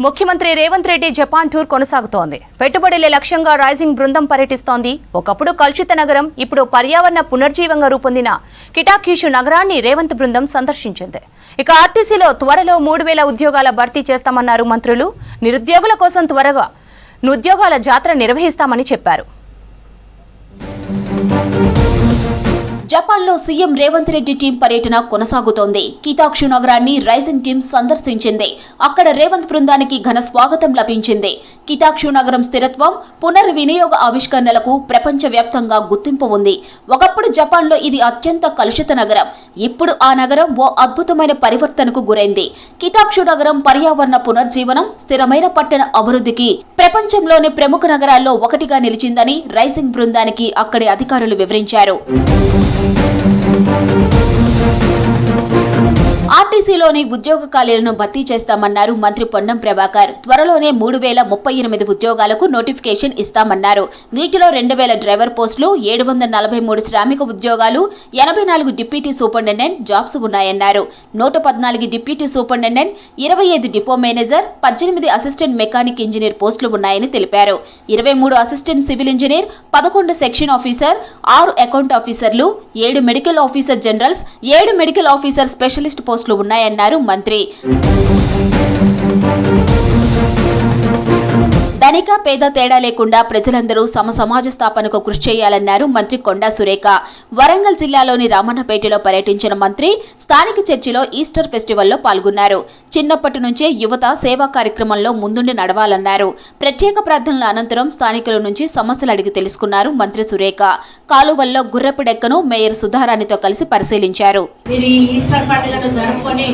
ముఖ్యమంత్రి Revanth Reddy Japan tour కొనసాగుతోంది. పెట్టుబడుల లక్ష్యంగా రైజింగ్ బృందం పర్యటిస్తోంది. ఒకప్పుడు కలుషిత నగరం, ఇప్పుడు పర్యావరణ పునర్జీవంగా రూపొందిన కిటాక్యూషు నగరాన్ని రేవంత్ బృందం సందర్శించింది. ఇక ఆర్టీసీలో త్వరలో 3000 ఉద్యోగాల భర్తీ చేస్తామన్నారు మంత్రులు. నిరుద్యోగుల కోసం త్వరగా ఉద్యోగాల జాతర నిర్వహిస్తామని చెప్పారు. జపాన్లో సీఎం రేవంత్ రెడ్డి టీం పర్యటన కొనసాగుతోంది. కిటాక్షు నగరాన్ని రైజింగ్ టీం సందర్శించింది. అక్కడ రేవంత్ బృందానికి ఘన స్వాగతం లభించింది. కిటాక్షు నగరం స్థిరత్వం, పునర్వినియోగ ఆవిష్కరణలకు ప్రపంచవ్యాప్తంగా గుర్తింపు ఉంది. ఒకప్పుడు జపాన్లో ఇది అత్యంత కలుషిత నగరం. ఇప్పుడు ఆ నగరం ఓ అద్భుతమైన పరివర్తనకు గురైంది. కిటాక్షు నగరం పర్యావరణ పునర్జీవనం, స్థిరమైన పట్టణ అభివృద్ధికి ప్రపంచంలోని ప్రముఖ నగరాల్లో ఒకటిగా నిలిచిందని రైజింగ్ బృందానికి అక్కడి అధికారులు వివరించారు. ఆర్టీసీలోని ఉద్యోగ ఖాళీలను భర్తీ చేస్తామన్నారు మంత్రి పొన్నం ప్రభాకర్. త్వరలోనే 3038 ఉద్యోగాలకు నోటిఫికేషన్ ఇస్తామన్నారు. వీటిలో 2000 డ్రైవర్ పోస్టులు, 743 శ్రామిక ఉద్యోగాలు, 84 డిప్యూటీ సూపరింటెండెంట్ జాబ్స్ ఉన్నాయన్నారు. 114 deputy superintendent, 25 depot manager, 18 assistant mechanic engineer పోస్టులు ఉన్నాయని తెలిపారు. 23 assistant civil engineer, 11 section officer, 6 account ఆఫీసర్లు, 7 medical officer generals, 7 medical officer specialist పోస్టులు ఉన్నాయన్నారు మంత్రి. ధనిక పేద తేడా లేకుండా ప్రజలందరూ సమాజ స్థాపనకు కృషి చేయాలన్నారు మంత్రి కొండా సురేఖ. వరంగల్ జిల్లాలోని రామన్నపేటలో పర్యటించిన మంత్రి స్థానిక చర్చిలో ఈస్టర్ ఫెస్టివల్లో పాల్గొన్నారు. చిన్నప్పటి నుంచే యువత సేవా కార్యక్రమంలో ముందుండి నడవాలన్నారు. ప్రత్యేక ప్రార్థనల అనంతరం స్థానికుల నుంచి సమస్యలు అడిగి తెలుసుకున్నారు మంత్రి సురేఖ. కాలువల్లో గుర్రపు డెక్కను మేయర్ సుధారాణితో కలిసి పరిశీలించారు. ఈస్టర్ పండుగను జరుపుకొని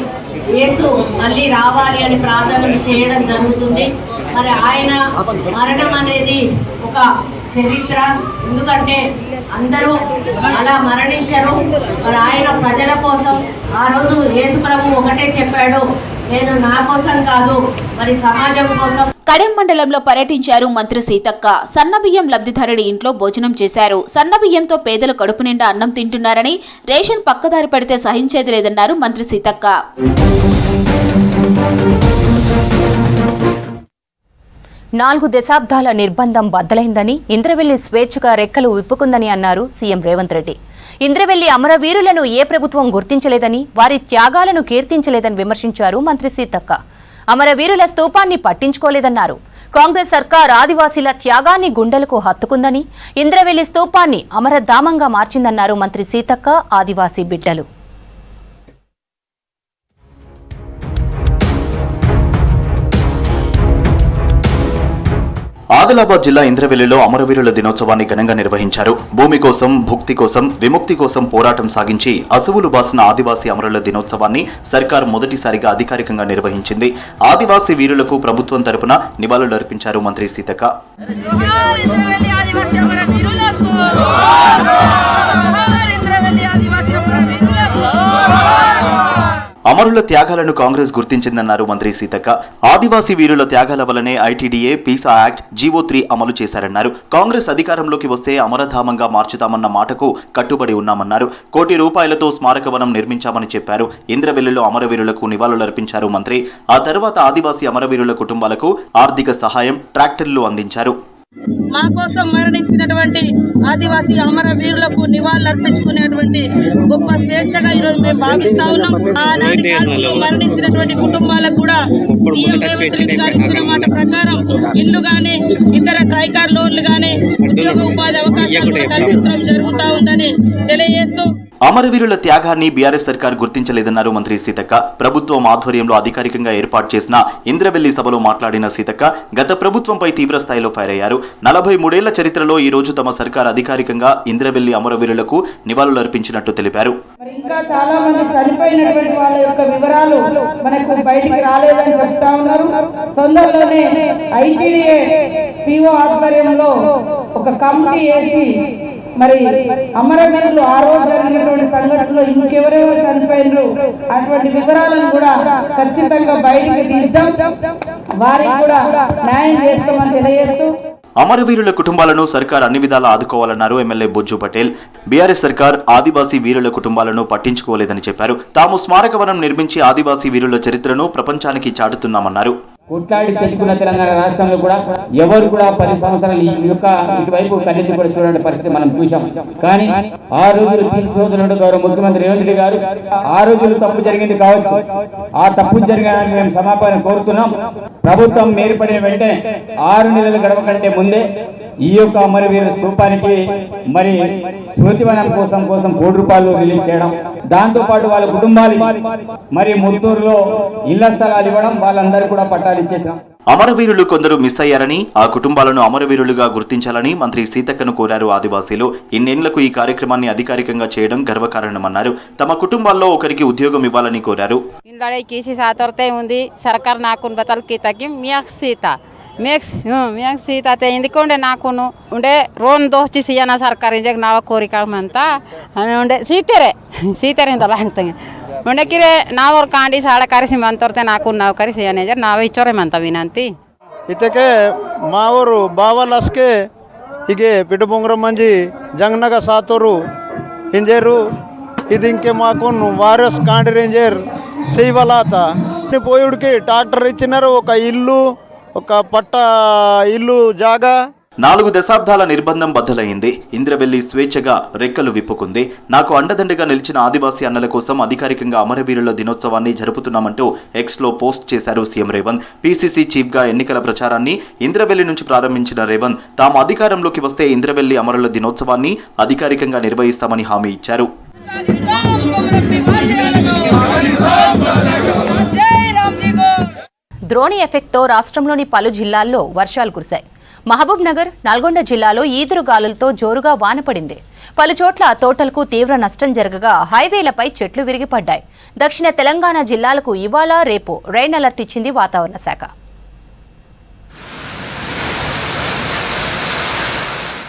యేసు మళ్ళీ రావాలి అని ప్రార్థనలు చేయడం జరుగుతుంది. మరి ఆయన మరణం అనేది ఒక చరిత్ర. ఎందుకంటే అందరూ అలా మరణించరు. మరి ఆయన ప్రజల కోసం ఆ రోజు యేసు ప్రభు ఒకటే చెప్పాడు, నేను నా కోసం కాదు, మరి సమాజం కోసం. కడెం మండలంలో పర్యటించారు మంత్రి సీతక్క. సన్నబియ్యం లబ్ధిదారుడి ఇంట్లో భోజనం చేశారు. సన్నబియ్యంతో పేదలు కడుపు నిండా అన్నం తింటున్నారని, రేషన్ పక్కదారి పడితే సహించేది లేదన్నారు మంత్రి సీతక్క. 4 దశాబ్దాల నిర్బంధం బద్దలైందని, ఇంద్రవెల్లి స్వేచ్ఛగా రెక్కలు విప్పుకుందని అన్నారు సీఎం రేవంత్ రెడ్డి. ఇంద్రవెల్లి అమరవీరులను ఏ ప్రభుత్వం గుర్తించలేదని, వారి త్యాగాలను కీర్తించలేదని విమర్శించారు మంత్రి సీతక్క. అమరవీరుల స్తూపాన్ని పట్టించుకోలేదన్నారు. కాంగ్రెస్ సర్కార్ ఆదివాసీల త్యాగాన్ని గుండెలకు హత్తుకుందని, ఇంద్రవెల్లి స్తూపాన్ని అమరధామంగా మార్చిందన్నారు మంత్రి సీతక్క, ఆదివాసీ బిడ్డలు. ఆదిలాబాద్ జిల్లా ఇంద్రవెల్లిలో అమరవీరుల దినోత్సవాన్ని ఘనంగా నిర్వహించారు. భూమి కోసం, భుక్తి కోసం, విముక్తి కోసం పోరాటం సాగించి అసువులు బాసిన ఆదివాసీ అమరుల దినోత్సవాన్ని సర్కార్ మొదటిసారిగా అధికారికంగా నిర్వహించింది. ఆదివాసీ వీరులకు ప్రభుత్వం తరపున నివాళులర్పించారు మంత్రి సీతక్క. అమరుల త్యాగాలను కాంగ్రెస్ గుర్తించిందన్నారు మంత్రి సీతక్క. ఆదివాసీ వీరుల త్యాగాల వల్లనే ఐటీడీఏ, పీసా యాక్ట్, జీవో3 అమలు చేశారన్నారు. కాంగ్రెస్ అధికారంలోకి వస్తే అమరధామంగా మార్చుతామన్న మాటకు కట్టుబడి ఉన్నామన్నారు. ₹1 కోటి స్మారకవనం నిర్మించామని చెప్పారు. ఇంద్రవెల్లిలో అమరవీరులకు నివాళులర్పించారు మంత్రి. ఆ తర్వాత ఆదివాసీ అమరవీరుల కుటుంబాలకు ఆర్థిక సహాయం, ట్రాక్టర్లు అందించారు. మా కోసం మరణించినటువంటి ఆదివాసీ అమర వీరులకు నివాళులు అర్పించుకునేటువంటి గొప్ప స్వేచ్ఛగా ఈరోజు మేము భావిస్తా ఉన్నాం. ఆనాటి కాలంలో మరణించినటువంటి కుటుంబాలకు కూడా సీఎం రేవంత్ రెడ్డి గారు ఇచ్చిన మాట ప్రకారం ఇల్లు గానీ, ఇతర ట్రైకార్ లోన్లు గానీ, ఉద్యోగ ఉపాధి అవకాశాలు కల్పించడం జరుగుతూ ఉందని తెలియజేస్తూ, అమరవీరుల త్యాగాన్ని బీఆర్ఎస్ సర్కార్ గుర్తించలేదన్నారు మంత్రి సీతక్క. ప్రభుత్వం ఆధ్వర్యంలో అధికారికంగా ఏర్పాటు చేసిన ఇంద్రవెల్లి సభలో మాట్లాడిన సీతక్క గత ప్రభుత్వంపై తీవ్ర స్థాయిలో ఫైర్ అయ్యారు. 43 ఏళ్ల చరిత్రలో ఈ రోజు తమ సర్కార్ అధికారికంగా ఇంద్రవెల్లి అమరవీరులకు నివాళులర్పించినట్టు తెలిపారు. ఇంకా చాలా మంది చనిపోయినటువంటి వాళ్ళ యొక్క వివరాలు మనకు బయటికి రాలేదని చెప్తా ఉన్నారు. తొందరలోనే ఐటీడీఏ పిఓ ఆధ్వర్యంలో ఒక కమిటీ వేసి మరి అమరవీరులు ఆ రోజు జరిగినటువంటి సంఘటనలో ఇంకెవరెవరు చనిపోయినారు అటువంటి వివరాలను కూడా ఖచ్చితంగా బయటికి తీద్దాం, వారికి కూడా న్యాయం చేస్తామని తెలియజేస్తూ, అమరవీరుల కుటుంబాలను సర్కార్ అన్ని విధాలా ఆదుకోవాలన్నారు ఎమ్మెల్యే బొజ్జు పటేల్. బీఆర్ఎస్ సర్కార్ ఆదివాసీ వీరుల కుటుంబాలను పట్టించుకోలేదని చెప్పారు. తాము స్మారకవనం నిర్మించి ఆదివాసీ వీరుల చరిత్రను ప్రపంచానికి చాటుతున్నామన్నారు. కొట్లాడి తెచ్చుకున్న తెలంగాణ రాష్ట్రంలో కూడా ఎవరు కూడా 10 సంవత్సరాలు ఈ యొక్క ఇటువైపు కన్నెత్తి కూడా చూడని పరిస్థితి మనం చూసాం. కానీ ఆ రోజులు తీసుకోవద్దు గౌరవ ముఖ్యమంత్రి రేవంత్ రెడ్డి గారు ఆ రోజులు తప్పు జరిగింది కావచ్చు, ఆ తప్పు జరిగాలని మేము క్షమాపణ కోరుతున్నాం. ప్రభుత్వం ఏర్పడిన వెంటనే 6 నెలల గడవ కంటే ముందే ఈ యొక్క అమరవీర స్తూపానికి మరి స్మృతివనం కోసం 1 కోటి రూపాయలు రిలీజ్ చేయడం, దాంతో పాటు వాళ్ళ కుటుంబాలు మరి ముత్తూరులో ఇళ్ల స్థలాలు ఇవ్వడం, వాళ్ళందరూ కూడా పట్టాలు ఇచ్చేసాం. అమరవీరులు కొందరు మిస్ అయ్యారని, ఆ కుటుంబాలను అమరవీరులుగా గుర్తించాలని మంత్రి సీతక్కను కోరారు ఆదివాసీలు. ఇన్నేళ్లకు ఈ కార్యక్రమాన్ని అధికారికంగా చేయడం గర్వకారణమన్నారు. తమ కుటుంబాల్లో ఒకరికి ఉద్యోగం ఇవ్వాలని కోరారు. ఉంది సర్కార్ నాకు బతల్కి తగ్గి మియాక్ సీత మియాక్ సీత ఎందుకుండే నాకు ఉండే రోన్ దోచి సియన సర్కార్ ఇంజక్ నావ కోరికమంత ఉండే ಸೀತೆರೆ ಲಾಂಗ್ತಂಗೆ ಉಂಡಕಿರೆ ನಾವ್ರ ಕಾಂಡಿ ಸಾಡ ಕರೆಸಿ ಮಂತೋರ್ತೆ ನಾಕು ನಾವು ಕರೆಸಿ ಅನೇಜರ್ ನಾವೇ ಇಚ್ಚೋರೆ ಮಂತ ವಿನಂತಿ ಇತಕ್ಕೆ ಮಾವರು ಬಾವಲಸ್ಕೆ ಹೀಗೆ ಪಿಟುಬುಂಗ್ರ ಮಂಜಿ ಜಂಗ್ನಗ ಸಾತೋರು ಇಂಜೇರು ఇదింకే మాకు వారస్ కాండి రేంజర్ చేయవలాత పోయుడికి ట్రాక్టర్ ఇచ్చినారు, ఒక ఇల్లు, ఒక పట్ట ఇల్లు జాగా. 4 దశాబ్దాల నిర్బంధం బద్దలైంది. ఇంద్రవెల్లి స్వేచ్ఛగా రెక్కలు విప్పుకుంది. నాకు అండదండగా నిలిచిన ఆదివాసీ అన్నల కోసం అధికారికంగా అమరవీరుల దినోత్సవాన్ని జరుపుతున్నామంటూ ఎక్స్లో పోస్ట్ చేశారు సీఎం రేవంత్. పీసీసీ చీఫ్గా ఎన్నికల ప్రచారాన్ని ఇంద్రవెల్లి నుంచి ప్రారంభించిన రేవంత్ తాము అధికారంలోకి వస్తే ఇంద్రవెల్లి అమరుల దినోత్సవాన్ని అధికారికంగా నిర్వహిస్తామని హామీ ఇచ్చారు. ద్రోణి ఎఫెక్ట్తో రాష్ట్రంలోని పలు జిల్లాల్లో వర్షాలు కురిశాయి. మహబూబ్ నగర్, నల్గొండ జిల్లాలో ఈదురుగాలులతో జోరుగా వాన పడింది. పలు చోట్ల తోటలకు తీవ్ర నష్టం జరగగా హైవేలపై చెట్లు విరిగిపడ్డాయి. దక్షిణ తెలంగాణ జిల్లాలకు ఇవాళ, రేపు రెయిన్ అలర్ట్ ఇచ్చింది వాతావరణ శాఖ.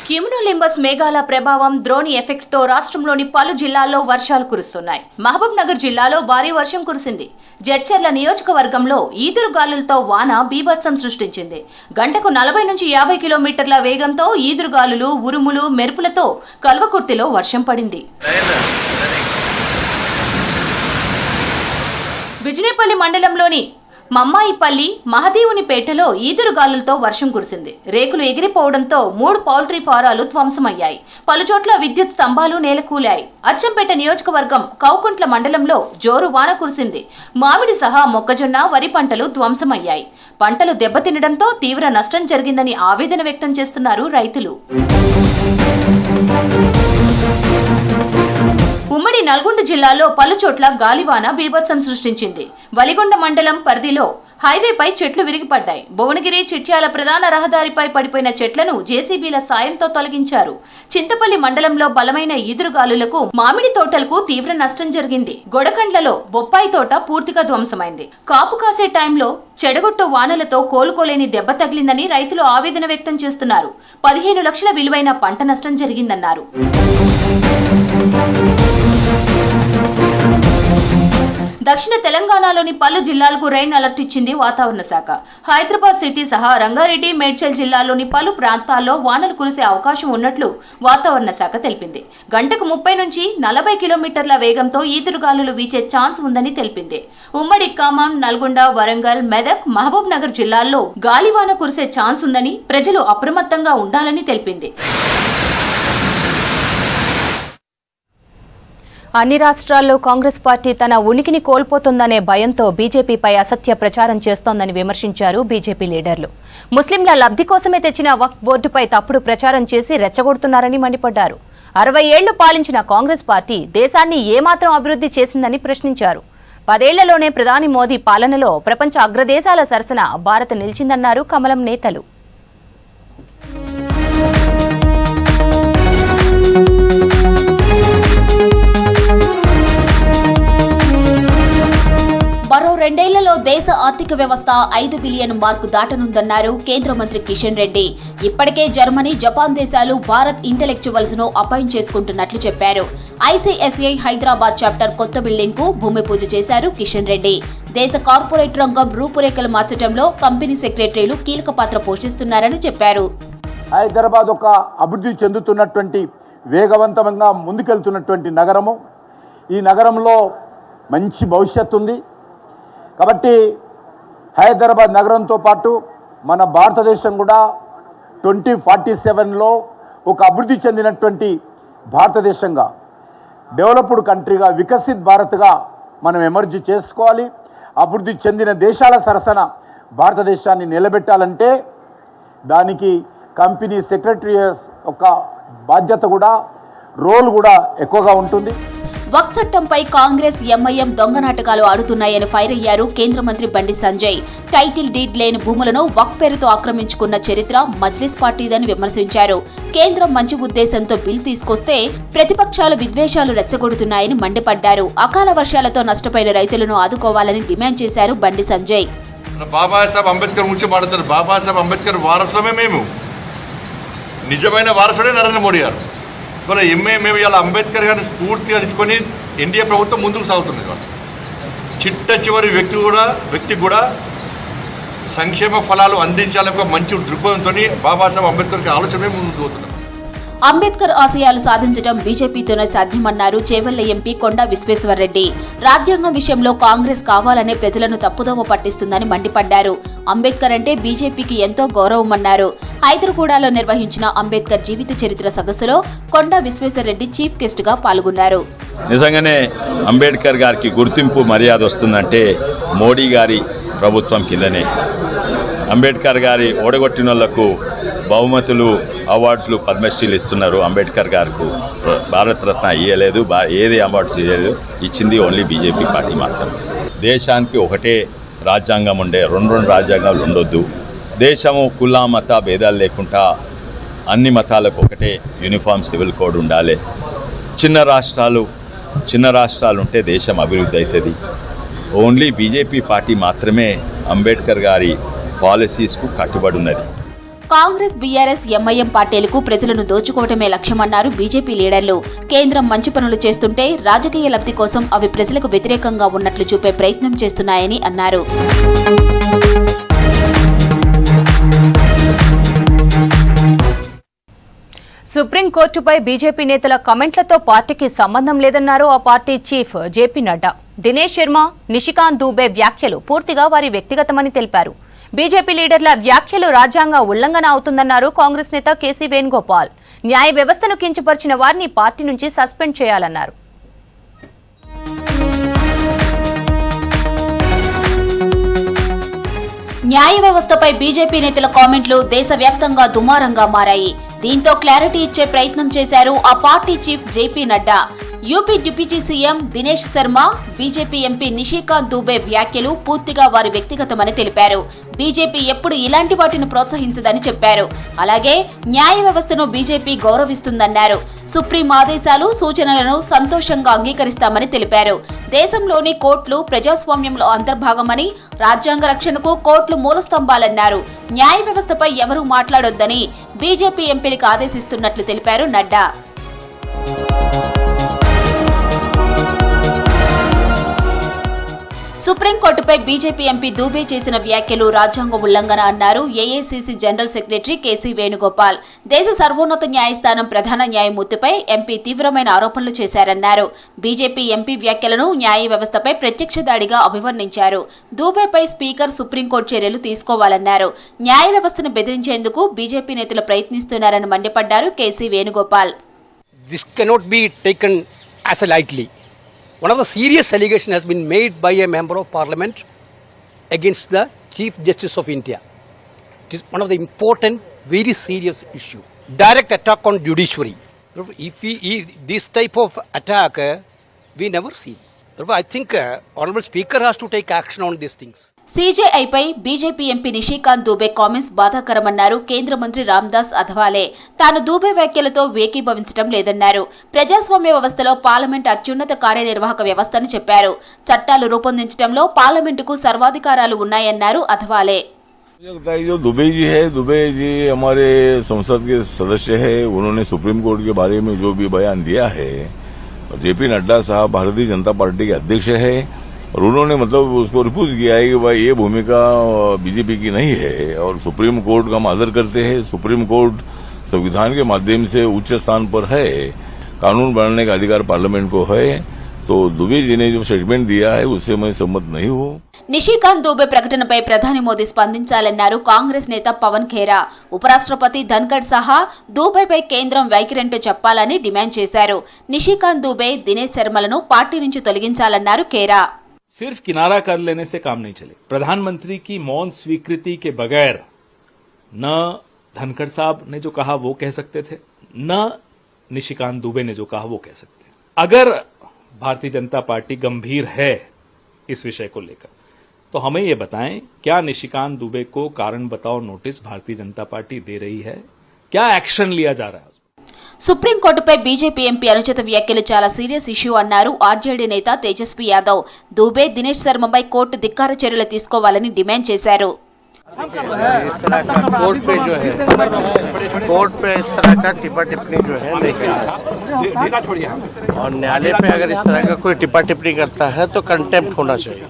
క్యూములోనింబస్ మేఘాల ప్రభావం, ద్రోణి ఎఫెక్ట్తో రాష్ట్రంలోని పలు జిల్లాల్లో వర్షాలు కురుస్తున్నాయి. మహబూబ్ నగర్ జిల్లాలో భారీ వర్షం కురిసింది. జడ్చర్ల నియోజకవర్గంలో ఈదురుగాలులతో వాన బీభత్సం సృష్టించింది. గంటకు 40 నుంచి 50 కిలోమీటర్ల వేగంతో ఈదురుగాలులు, ఉరుములు, మెరుపులతో కల్వకుర్తిలో వర్షం పడింది. బిజినేపల్లి మండలంలోని మమ్మాయిపల్లి, మహదేవునిపేటలో ఈదురుగాలులతో వర్షం కురిసింది. రేకులు ఎగిరిపోవడంతో 3 పౌల్ట్రీ ఫారాలు ధ్వంసమయ్యాయి. పలుచోట్ల విద్యుత్ స్తంభాలు నేలకూలాయి. అచ్చంపేట నియోజకవర్గం కౌకుంట్ల మండలంలో జోరు వాన కురిసింది. మామిడి సహా మొక్కజొన్న, వరి పంటలు ధ్వంసమయ్యాయి. పంటలు దెబ్బతినడంతో తీవ్ర నష్టం జరిగిందని ఆవేదన వ్యక్తం చేస్తున్నారు రైతులు. ఉమ్మడి నల్గొండ జిల్లాలో పలుచోట్ల గాలివాన బీభత్సం సృష్టించింది. వలిగొండ మండలం పరిధిలో హైవేపై చెట్లు విరిగిపడ్డాయి. భువనగిరి, చిట్యాల ప్రధాన రహదారిపై పడిపోయిన చెట్లను జేసీబీల సాయంతో తొలగించారు. చింతపల్లి మండలంలో బలమైన ఈదురుగాలులకు మామిడి తోటలకు తీవ్ర నష్టం జరిగింది. గొడకండ్లలో బొప్పాయి తోట పూర్తిగా ధ్వంసమైంది. కాపు కాసే టైంలో చెడగొట్టు వానలతో కోలుకోలేని దెబ్బ తగిలిందని రైతులు ఆవేదన వ్యక్తం చేస్తున్నారు. 15 లక్షల విలువైన పంట నష్టం జరిగిందన్నారు. దక్షిణ తెలంగాణలోని పలు జిల్లాలకు రెయిన్ అలర్ట్ ఇచ్చింది వాతావరణ శాఖ. హైదరాబాద్ సిటీ సహా రంగారెడ్డి, మేడ్చల్ జిల్లాలోని పలు ప్రాంతాల్లో వానలు కురిసే అవకాశం ఉన్నట్లు వాతావరణ శాఖ తెలిపింది. గంటకు 30 నుంచి 40 కిలోమీటర్ల వేగంతో ఈదురుగాలులు వీచే ఛాన్స్ ఉందని తెలిపింది. ఉమ్మడి ఖమ్మం, నల్గొండ, వరంగల్, మెదక్, మహబూబ్ నగర్ జిల్లాల్లో గాలివాన కురిసే ఛాన్స్ ఉందని ప్రజలు అప్రమత్తంగా ఉండాలని తెలిపింది. అన్ని రాష్ట్రాల్లో కాంగ్రెస్ పార్టీ తన ఉనికిని కోల్పోతుందనే భయంతో బీజేపీపై అసత్య ప్రచారం చేస్తోందని విమర్శించారు బీజేపీ లీడర్లు. ముస్లింల లబ్ధి కోసమే తెచ్చిన వక్ఫ్ బోర్డుపై తప్పుడు ప్రచారం చేసి రెచ్చగొడుతున్నారని మండిపడ్డారు. 60 ఏళ్లు పాలించిన కాంగ్రెస్ పార్టీ దేశాన్ని ఏమాత్రం అభివృద్ధి చేసిందని ప్రశ్నించారు. 10 ఏళ్లలోనే ప్రధాని మోదీ పాలనలో ప్రపంచ అగ్రదేశాల సరసన భారత్ నిలిచిందన్నారు కమలం నేతలు. మరో 2 ఏళ్లలో దేశ ఆర్థిక వ్యవస్థ 5 బిలియన్ మార్కు దాటనుందన్నారు కేంద్ర మంత్రి కిషన్ రెడ్డి. ఇప్పటికే జర్మనీ, జపాన్ దేశాలు భారత్ ఇంటెలెక్చువల్స్ ను అపాయింట్ చేసుకుంటున్నట్లు చెప్పారు. ఐసీఎస్ఐ హైదరాబాద్ చాప్టర్ కొత్త బిల్డింగ్ కు భూమి పూజ చేశారు కిషన్ రెడ్డి. దేశ కార్పొరేట్ రంగం రూపురేఖలు మార్చడంలో కంపెనీ సెక్రటరీలు కీలక పాత్ర పోషిస్తున్నారని చెప్పారు. హైదరాబాద్ ఒక అభివృద్ధి చెందుతున్నటువంటి, వేగవంతంగా ముందుకెళ్తున్నటువంటి నగరము. ఈ నగరంలో మంచి భవిష్యత్తు ఉంది. కాబట్టి హైదరాబాద్ నగరంతో పాటు మన భారతదేశం కూడా 2047లో ఒక అభివృద్ధి చెందినటువంటి భారతదేశంగా, డెవలప్డ్ కంట్రీగా, వికసిత్ భారత్గా మనం ఎమర్జీ చేసుకోవాలి. అభివృద్ధి చెందిన దేశాల సరసన భారతదేశాన్ని నిలబెట్టాలంటే దానికి కంపెనీ సెక్రటరీస్ ఒక బాధ్యత కూడా, రోల్ కూడా ఎక్కువగా ఉంటుంది. వక్ఫ్ చట్టంపై కాంగ్రెస్ ఎంఐఎం దొంగ నాటకాలు ఆడుతున్నాయని ఫైర్ అయ్యారు కేంద్ర మంత్రి బండి సంజయ్. టైటిల్ డీడ్ లేని భూములను వక్ఫ్ పేరుతో ఆక్రమించుకున్న చరిత్ర మజ్లిస్ పార్టీదని విమర్శించారు. కేంద్రం మంచి ఉద్దేశంతో బిల్ తీసుకొస్తే ప్రతిపక్షాలు విద్వేషాలు రెచ్చగొడుతున్నాయని మండిపడ్డారు. అకాల వర్షాలతో నష్టపోయిన రైతులను ఆదుకోవాలని డిమాండ్ చేశారు బండి సంజయ్. బాబాసాహెబ్ అంబేద్కర్ గురించి మాట్లాడతారు. బాబాసాహెబ్ అంబేద్కర్ వారసులమే మేము, నిజమైన వారసుడే నరేంద్ర మోడీ గారు. ఇవాళ మేము ఇలా అంబేద్కర్ గారిని స్ఫూర్తిగా తీసుకొని ఎన్డీఏ ప్రభుత్వం ముందుకు సాగుతుంది. ఇవాళ చిట్ట చివరి వ్యక్తికి కూడా సంక్షేమ ఫలాలు అందించాలని మంచి దృక్పథంతో బాబాసాహెబ్ అంబేద్కర్కి ఆలోచనే ముందుకు పోతున్నాం. అంబేద్కర్ ఆశయాలు సాధించడం బీజేపీతోనే సాధ్యమన్నారు చేవెళ్ల ఎంపీ కొండా విశ్వేశ్వర్రెడ్డి. రాజ్యాంగం విషయంలో కాంగ్రెస్ కావాలనే ప్రజలను తప్పుదోవ పట్టిస్తుందని మండిపడ్డారు. అంబేద్కర్ అంటే బీజేపీకి ఎంతో గౌరవమన్నారు. హైదరాబాద్లో నిర్వహించిన అంబేద్కర్ జీవిత చరిత్ర సదస్సులో కొండా విశ్వేశ్వర్రెడ్డి చీఫ్ గెస్ట్ గా పాల్గొన్నారు. నిజంగానే అంబేద్కర్ గారికి గుర్తింపు మర్యాద వస్తుందంటే మోడీ గారి ప్రభుత్వం కిందనే. అంబేద్కర్ గారి ఓడగొట్టిన వాళ్లకు బహుమతులు, అవార్డులు, పద్మశ్రీలు ఇస్తున్నారు. అంబేద్కర్ గారికి భారతరత్న ఇవ్వలేదు, ఏది అవార్డ్స్ ఇవ్వలేదు. ఇచ్చింది ఓన్లీ బీజేపీ పార్టీ మాత్రం. దేశానికి ఒకటే రాజ్యాంగం ఉండే, రెండు రాజ్యాంగాలు ఉండొద్దు. దేశము కుల మత భేదాలు లేకుండా అన్ని మతాలకు ఒకటే యూనిఫామ్ సివిల్ కోడ్ ఉండాలి. చిన్న రాష్ట్రాలు ఉంటే దేశం అభివృద్ధి అవుతుంది. ఓన్లీ బీజేపీ పార్టీ మాత్రమే అంబేద్కర్ గారి పాలసీస్కు కట్టుబడి ఉన్నది. కాంగ్రెస్, బీఆర్ఎస్, ఎంఐఎం పార్టీలకు ప్రజలను దోచుకోవటమే లక్ష్యమన్నారు బీజేపీ లీడర్లు. కేంద్రం మంచి పనులు చేస్తుంటే రాజకీయ లబ్ధి కోసం అవి ప్రజలకు వ్యతిరేకంగా ఉన్నట్లు చూపే ప్రయత్నం చేస్తున్నాయని అన్నారు. సుప్రీంకోర్టుపై బీజేపీ నేతల కామెంట్లతో పార్టీకి సంబంధం లేదన్నారు ఆ party chief JP Nadda. Dinesh Sharma, Nishikant Dubey వ్యాఖ్యలు పూర్తిగా వారి వ్యక్తిగతమని తెలిపారు. బీజేపీ లీడర్ల వ్యాఖ్యలు రాజ్యాంగ ఉల్లంఘన అవుతుందన్నారు కాంగ్రెస్ నేత కేసీ వేణుగోపాల్. న్యాయ వ్యవస్థను కించపరిచిన వారిని పార్టీ నుంచి సస్పెండ్ చేయాలన్నారు. న్యాయ వ్యవస్థపై బీజేపీ నేతల కామెంట్లు దేశవ్యాప్తంగా దుమారంగా మారాయి. దీంతో క్లారిటీ ఇచ్చే ప్రయత్నం చేశారు ఆ party chief JP Nadda. UP deputy CM Dinesh Sharma, BJP MP Nishikant Dubey వ్యాఖ్యలు పూర్తిగా వారి వ్యక్తిగతమని తెలిపారు. బీజేపీ ఎప్పుడు ఇలాంటి వాటిని ప్రోత్సహించదని చెప్పారు. అలాగే న్యాయ వ్యవస్థను బీజేపీ గౌరవిస్తుందన్నారు. సుప్రీం ఆదేశాలు, సూచనలను సంతోషంగా అంగీకరిస్తామని తెలిపారు. దేశంలోని కోర్టులు ప్రజాస్వామ్యంలో అంతర్భాగమని, రాజ్యాంగ రక్షణకు కోర్టులు మూలస్తంభాలన్నారు. న్యాయ వ్యవస్థపై ఎవరూ మాట్లాడొద్దని బీజేపీ ఎంపీలకు ఆదేశిస్తున్నట్లు తెలిపారు నడ్డా. సుప్రీంకోర్టుపై బీజేపీ ఎంపీ దూబే చేసిన వ్యాఖ్యలు రాజ్యాంగ ఉల్లంఘన అన్నారు AICC general secretary KC Venugopal. దేశ సర్వోన్నత న్యాయస్థానం ప్రధాన న్యాయమూర్తిపై ఎంపీ తీవ్రమైన ఆరోపణలు చేశారన్నారు. బీజేపీ ఎంపీ వ్యాఖ్యలను న్యాయ వ్యవస్థపై ప్రత్యక్ష దాడిగా అభివర్ణించారు. దూబేపై స్పీకర్ సుప్రీంకోర్టు చర్యలు తీసుకోవాలన్నారు. న్యాయ వ్యవస్థను బెదిరించేందుకు బీజేపీ నేతలు ప్రయత్నిస్తున్నారని మండిపడ్డారు K C Venugopal. This cannot be taken as a lightly. One of the serious allegations has been made by a member of parliament against the Chief Justice of India. It is one of the important, very serious issue. Direct attack on judiciary. If this type of attack, we never see. I think Honorable Speaker has to take action on these things. సీజేఐపై BJP MP Nishikant Dubey comments బాధాకరమన్నారు కేంద్ర మంత్రి రామ్దాస్ అథవాలే. తాను దూబే వ్యాఖ్యలతో ఏకీభవించడం లేదన్నారు. ప్రజాస్వామ్య వ్యవస్థలో parliament అత్యున్నత కార్యనిర్వాహక వ్యవస్థని చెప్పారు. చట్టాలు రూపొందించడంలో పార్లమెంటుకు సర్వాధికారాలు ఉన్నాయన్నారు అథవాలే. जो दुबे जी है, दुबे जी हमारे संसद के सदस्य है. उन्होंने सुप्रीम कोर्ट के बारे में जो भी बयान दिया है, जेपी नड्डा साहब भारतीय जनता पार्टी के अध्यक्ष है और उन्होंने मतलब उसको रिपोर्ट किया है कि भाई ये भूमिका बीजेपी की नहीं है और सुप्रीम कोर्ट का हम आदर करते हैं. सुप्रीम कोर्ट संविधान के माध्यम से उच्च स्थान पर है. कानून बनाने का अधिकार पार्लियामेंट को है. तो दुबे जी ने जो स्टेटमेंट दिया है उससे मैं सहमत नहीं हूँ। నిషికాంత్ దూబే ప్రకటనపై ప్రధాని మోదీ స్పందించాలన్నారు కాంగ్రెస్ నేత పవన్ ఖేరా. ఉపరాష్ట్రపతి ధన్ఖడ్ సహా దూబేపై కేంద్రం వైఖరంటూ చెప్పాలని డిమాండ్ చేశారు. నిషికాంత్ దూబే, దినేష్ శర్మలను పార్టీ నుంచి తొలగించాలన్నారు ఖేరా. सिर्फ किनारा कर लेने से काम नहीं चले. प्रधानमंत्री की मौन स्वीकृति के बगैर न धनखड़ साहब ने जो कहा वो कह सकते थे, न निशिकांत दुबे ने जो कहा वो कह सकते हैं. अगर भारतीय जनता पार्टी गंभीर है इस विषय को लेकर तो हमें ये बताएं, क्या निशिकांत दुबे को कारण बताओ नोटिस भारतीय जनता पार्टी दे रही है? क्या एक्शन लिया जा रहा है? సుప్రీంకోర్టుపై బీజేపీ ఎంపీ అనుచిత వ్యాఖ్యలు చాలా సీరియస్ ఇష్యూ అన్నారు ఆర్జేడీ నేత తేజస్వి యాదవ్. దూబే, దినేష్ శర్మపై కోర్టు ధిక్కార చర్యలు తీసుకోవాలని డిమాండ్ చేశారు. इस तरह का कोर्ट पे जो है, कोर्ट पे इस तरह का टिप्पा टिप्पणी जो है नहीं करना, और न्यायालय पे अगर इस तरह का कोई टिप्पा टिप्पणी करता है तो कंटेम्प्ट होना चाहिए.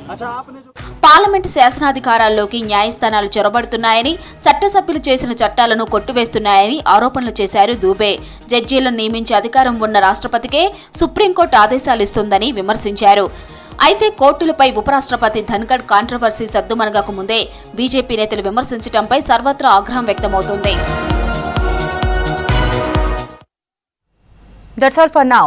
పార్లమెంటు శాసనాధికారాల్లోకి న్యాయస్థానాలు చొరబడుతున్నాయని, చట్టసభ్యులు చేసిన చట్టాలను కొట్టివేస్తున్నాయని ఆరోపణలు చేశారు దూబే. జడ్జీలను నియమించే అధికారం ఉన్న రాష్ట్రపతికే సుప్రీంకోర్టు ఆదేశాలిస్తుందని విమర్శించారు. అయితే కోర్టులపై ఉపరాష్ట్రపతి ధన్ఖడ్ కాంట్రవర్సీ సద్దుమణగక ముందే బీజేపీ నేతలు విమర్శించడంపై సర్వత్రా ఆగ్రహం వ్యక్తమవుతోంది. That's all for now.